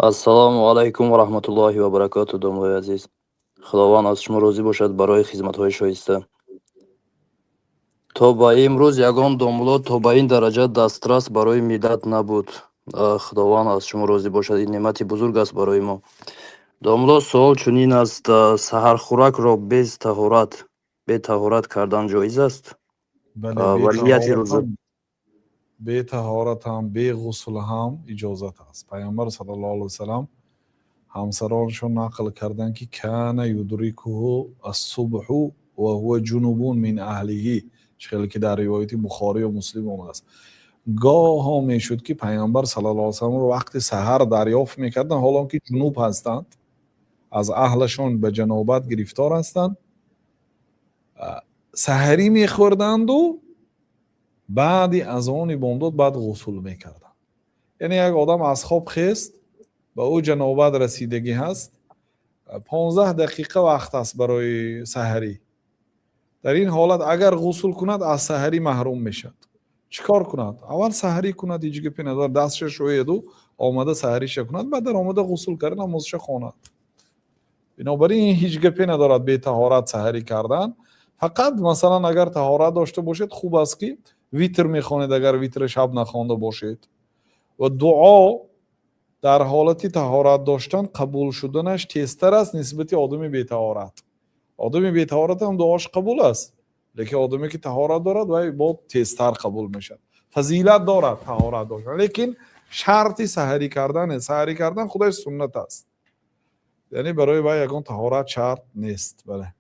ассалому алайкум ва раҳматуллоҳи ва баракату. домлои азиз, худованд аз шумо розӣ бошад барои хизматҳои шоиста. То ба имрӯз ягон домло то ба ин дараҷа дастрас барои миллат набуд. Худованд аз шумо розӣ бошад, ин неъмати бузург аст барои мо. домло, суол чунин аст: саҳархӯракро бетаҳорат кардан ҷоиз аст? بله ва нияти рӯза بی طهارت هم بی غسل هم اجازت است. پیامبر صلی الله علیه وسلم همسرانشون نقل کردن که کان یدرکه الصبح و هو جنوب من اهله، خیلی که در روایت بخاری و مسلم اومده است. گاه ها میشد که پیامبر صلی الله علیه وسلم رو وقت سحر دریافت میکردن حالا که جنوب هستند، از اهلشون به جنابت گرفتار هستند، سحری میخوردند و بعدی از آن بامداد بعد غسل میکردن. یعنی یک آدم از خواب خیست به او جنابت رسیدگی هست، 15 دقیقه وقت است برای سحری. در این حالت اگر غسل کند از سحری محروم میشد. چیکار کند؟ اول سحری کند، هیچ گپی نداره، دستش شوید و آمده سحریش کند، بعد در آمده غسل کردن نمازش خواند. بنابراین هیچ گپی ندارد بی طهارت سحری کردن. فقط مثلا اگر طهارت داشته باشید خوب است که ویتر میخوانید اگر ویتر شب نخوانده باشید، و دعا در حالت طهارت داشتن قبول شدنش تیزتر است نسبت آدم بی طهارت. آدم بی طهارت هم دعاش قبول است، لیکن آدمی که طهارت دارد و با تیزتر قبول میشد. فضیلت دارد طهارت داشتن، لیکن شرطی سحری کردن. سحری کردن خودش سنت است، یعنی برای یگان طهارت شرط نیست. بله.